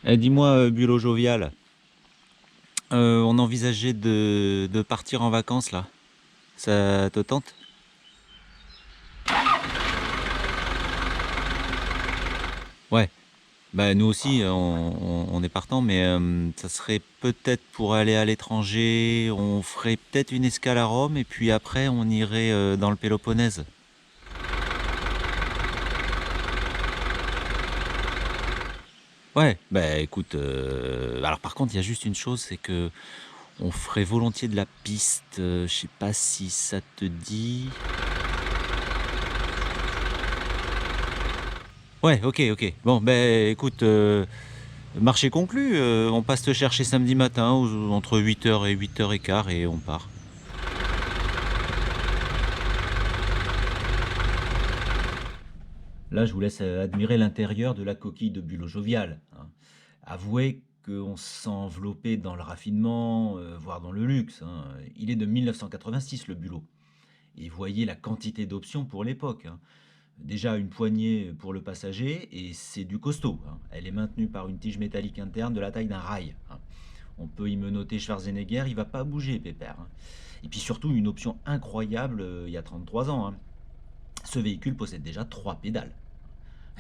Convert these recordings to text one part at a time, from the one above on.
Dis-moi, Bulot Jovial, on envisageait de partir en vacances là. Ça te tente? Ouais, bah nous aussi, on est partant, mais ça serait peut-être pour aller à l'étranger. On ferait peut-être une escale à Rome et puis après on irait dans le Péloponnèse. Ouais, bah écoute, alors par contre il y a juste une chose, c'est que on ferait volontiers de la piste. Je sais pas si ça te dit. Ouais, ok, ok. Bon, ben écoute, marché conclu, on passe te chercher samedi matin entre 8h et 8h15 et on part. Là, je vous laisse admirer l'intérieur de la coquille de Bulot Jovial, hein. Avouez qu'on s'est enveloppé dans le raffinement, voire dans le luxe, hein. Il est de 1986, le Bulot. Et voyez la quantité d'options pour l'époque, hein. Déjà une poignée pour le passager et c'est du costaud, hein. Elle est maintenue par une tige métallique interne de la taille d'un rail, hein. On peut y menotter Schwarzenegger, il va pas bouger, pépère, hein. Et puis surtout, une option incroyable il y a 33 ans, hein. Ce véhicule possède déjà 3 pédales.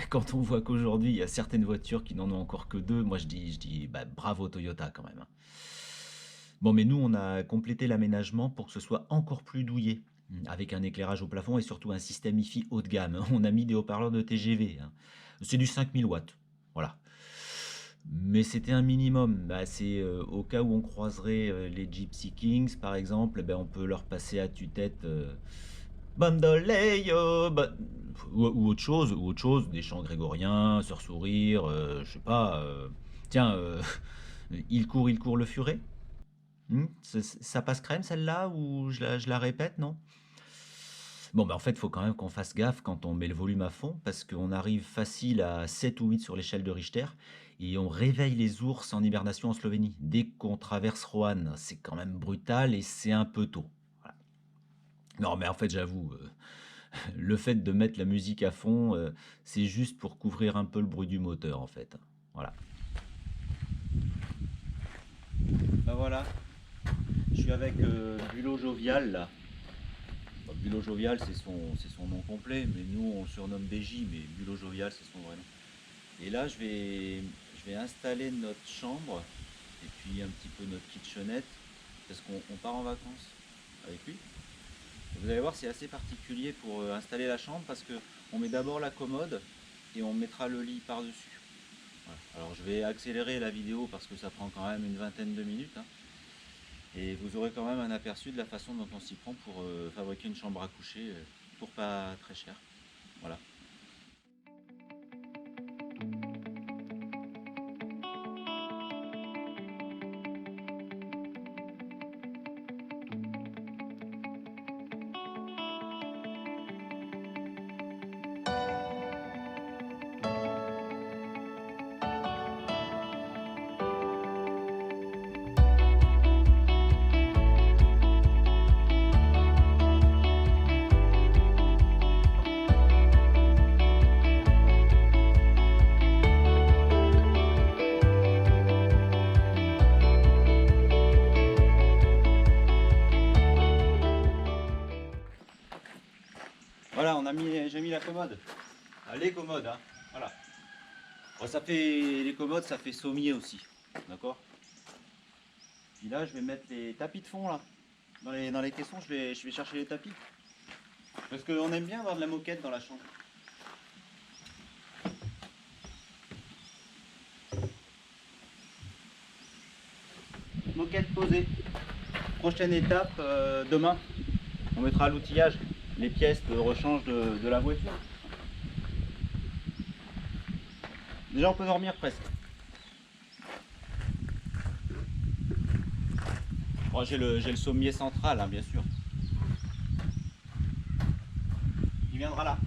Quand on voit qu'aujourd'hui, il y a certaines voitures qui n'en ont encore que 2, moi je dis bah, bravo Toyota quand même, hein. Bon, mais nous, on a complété l'aménagement pour que ce soit encore plus douillet, avec un éclairage au plafond et surtout un système hi-fi haut de gamme. On a mis des haut-parleurs de TGV, hein. C'est du 5000 watts. Voilà. Mais c'était un minimum. Bah, c'est au cas où on croiserait les Gypsy Kings, par exemple, ben, on peut leur passer à tue-tête Bamboleyo, ou autre chose, des chants grégoriens, Sœur Sourire, je sais pas. Tiens, il court le furet. Ça passe crème celle-là ou je la répète, non? Bon, bah en fait, il faut quand même qu'on fasse gaffe quand on met le volume à fond, parce qu'on arrive facile à 7 ou 8 sur l'échelle de Richter, et on réveille les ours en hibernation en Slovénie. Dès qu'on traverse Roanne, c'est quand même brutal et c'est un peu tôt. Voilà. Non, mais en fait, j'avoue, le fait de mettre la musique à fond, c'est juste pour couvrir un peu le bruit du moteur, en fait. Voilà. Bah voilà, je suis avec Bulot Jovial là. Bon, Bulot Jovial, c'est son nom complet, mais nous on le surnomme BJ, mais Bulot Jovial, c'est son vrai nom. Et là, je vais installer notre chambre et puis un petit peu notre kitchenette parce qu'on part en vacances avec lui. Et vous allez voir, c'est assez particulier pour installer la chambre parce que on met d'abord la commode et on mettra le lit par-dessus. Voilà. Alors, je vais accélérer la vidéo parce que ça prend quand même une vingtaine de minutes, hein. Et vous aurez quand même un aperçu de la façon dont on s'y prend pour fabriquer une chambre à coucher pour pas très cher. Voilà. Voilà, j'ai mis la commode. Ah, les commodes, hein. Voilà. Bon, ça fait les commodes, ça fait sommier aussi, d'accord. Puis là, je vais mettre les tapis de fond là. Dans les caissons, je vais chercher les tapis. Parce qu'on aime bien avoir de la moquette dans la chambre. Moquette posée. Prochaine étape, demain, on mettra l'outillage, les pièces de rechange de la voiture. Déjà, on peut dormir presque. Bon, j'ai le sommier central, hein, bien sûr. Il viendra là.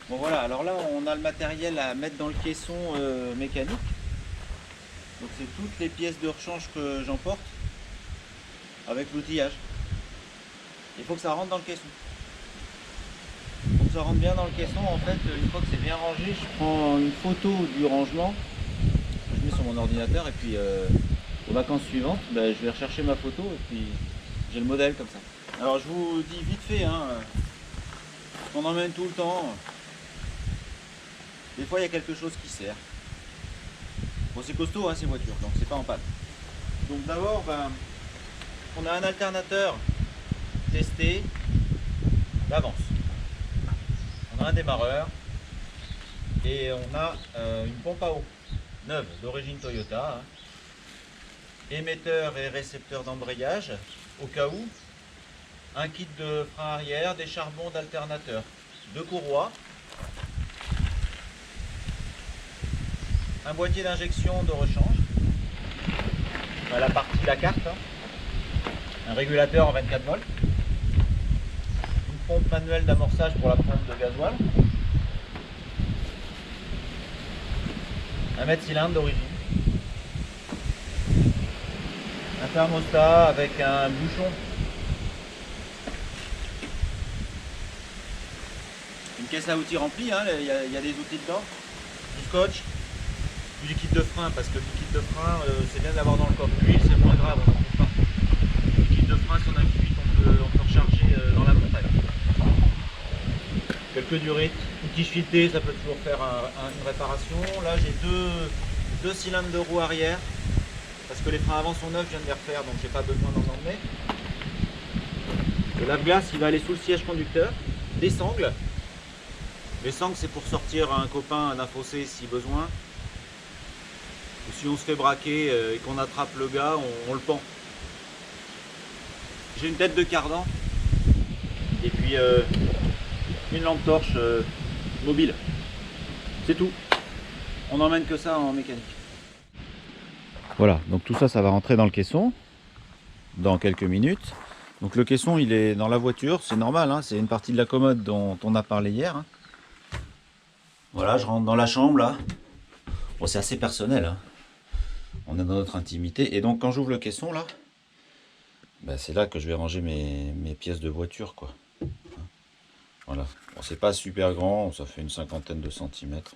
Bon voilà, alors là on a le matériel à mettre dans le caisson mécanique. Donc c'est toutes les pièces de rechange que j'emporte. avec l'outillage. Il faut que ça rentre dans le caisson. Pour que ça rentre bien dans le caisson, en fait, une fois que c'est bien rangé, je prends une photo du rangement, je mets sur mon ordinateur et puis aux vacances suivantes, ben, je vais rechercher ma photo et puis j'ai le modèle comme ça. Alors je vous dis vite fait, hein, on emmène tout le temps. Des fois il y a quelque chose qui sert. Bon, c'est costaud, hein, ces voitures, donc c'est pas en panne. Donc d'abord, ben, on a un alternateur testé d'avance. On a un démarreur et on a une pompe à eau neuve d'origine Toyota, hein. Émetteur et récepteur d'embrayage au cas où, un kit de frein arrière, des charbons d'alternateur, deux courroies, un boîtier d'injection de rechange, la partie la carte, hein, un régulateur en 24 volts, une pompe manuelle d'amorçage pour la pompe de gasoil, un mètre cylindre d'origine, un thermostat avec un bouchon, une caisse à outils remplie, hein, il y a des outils dedans, du scotch, du liquide de frein, parce que le liquide de frein, c'est bien de l'avoir dans le coffre. L'huile, c'est moins grave, on n'en trouve pas. Le liquide de frein, si on a une fuite, on peut recharger dans la montagne. Quelques durites, une tige filetée, ça peut toujours faire une réparation. Là, j'ai deux cylindres de roue arrière, parce que les freins avant sont neufs, je viens de les refaire, donc j'ai pas besoin d'en emmener. Le lave-glace, il va aller sous le siège conducteur. Des sangles. Les sangles, c'est pour sortir un copain d'un fossé si besoin. Ou si on se fait braquer et qu'on attrape le gars, on le pend. J'ai une tête de cardan et puis une lampe torche mobile. C'est tout. On n'emmène que ça en mécanique. Voilà, donc tout ça, ça va rentrer dans le caisson dans quelques minutes. Donc le caisson, il est dans la voiture, c'est normal, hein, c'est une partie de la commode dont on a parlé hier, hein. Voilà, je rentre dans la chambre là. Bon, c'est assez personnel, hein. On est dans notre intimité. Et donc quand j'ouvre le caisson là, ben, c'est là que je vais ranger mes pièces de voiture, quoi. Voilà. Bon, c'est pas super grand, ça fait une cinquantaine de centimètres.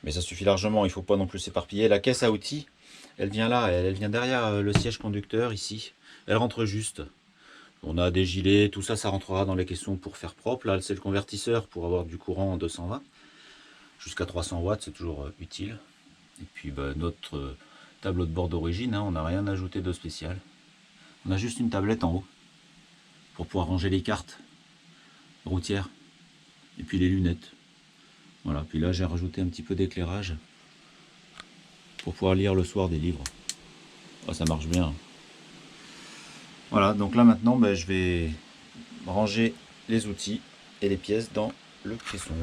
Mais ça suffit largement, il ne faut pas non plus s'éparpiller. La caisse à outils, elle vient là, elle vient derrière le siège conducteur ici. Elle rentre juste. On a des gilets, tout ça, ça rentrera dans les caissons pour faire propre. Là, c'est le convertisseur pour avoir du courant en 220. Jusqu'à 300 watts, c'est toujours utile. Et puis bah, notre tableau de bord d'origine, hein, on n'a rien ajouté de spécial. On a juste une tablette en haut pour pouvoir ranger les cartes routières et puis les lunettes. Voilà, puis là j'ai rajouté un petit peu d'éclairage pour pouvoir lire le soir des livres. Oh, ça marche bien. Voilà, donc là maintenant ben, je vais ranger les outils et les pièces dans le caisson.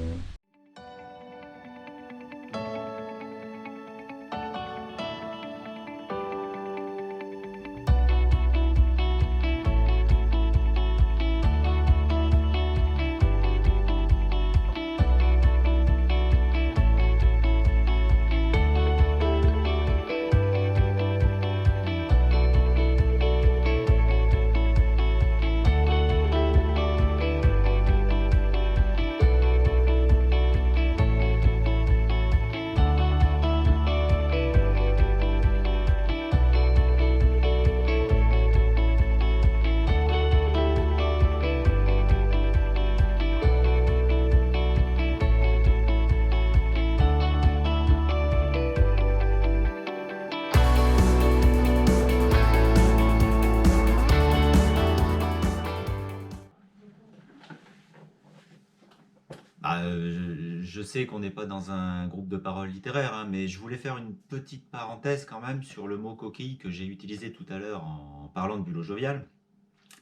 Je sais qu'on n'est pas dans un groupe de paroles littéraires, hein, mais je voulais faire une petite parenthèse quand même sur le mot coquille que j'ai utilisé tout à l'heure en parlant de bulot jovial.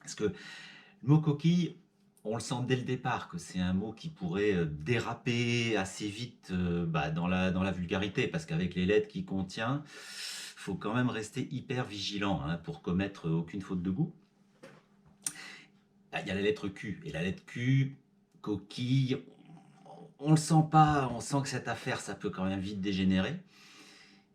Parce que le mot coquille, on le sent dès le départ que c'est un mot qui pourrait déraper assez vite dans la vulgarité, parce qu'avec les lettres qu'il contient, faut quand même rester hyper vigilant hein, pour commettre aucune faute de goût. Il y a la lettre Q, et la lettre Q, coquille, on le sent pas, on sent que cette affaire, ça peut quand même vite dégénérer.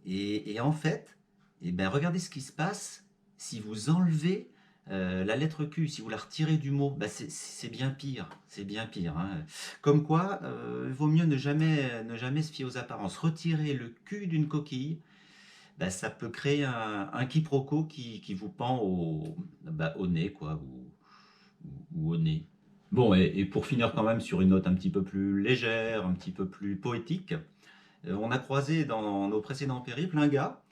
Et en fait, eh ben, regardez ce qui se passe si vous enlevez La lettre Q, si vous la retirez du mot, bah, c'est bien pire, c'est bien pire, hein. Comme quoi, il vaut mieux ne jamais se fier aux apparences. Retirer le cul d'une coquille, bah, ça peut créer un quiproquo qui vous pend au nez, quoi, ou au nez. Bon, et pour finir quand même sur une note un petit peu plus légère, un petit peu plus poétique, on a croisé dans nos précédents périples un gars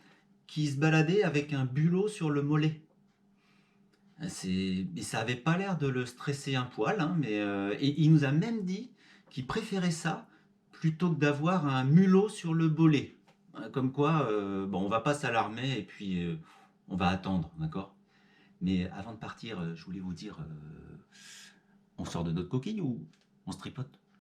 qui se baladait avec un bulot sur le mollet. Mais ça avait pas l'air de le stresser un poil, hein, et il nous a même dit qu'il préférait ça plutôt que d'avoir un mulot sur le bolet. Comme quoi, bon, on va pas s'alarmer et puis on va attendre, d'accord? Mais avant de partir, je voulais vous dire, on sort de notre coquille ou on se tripote?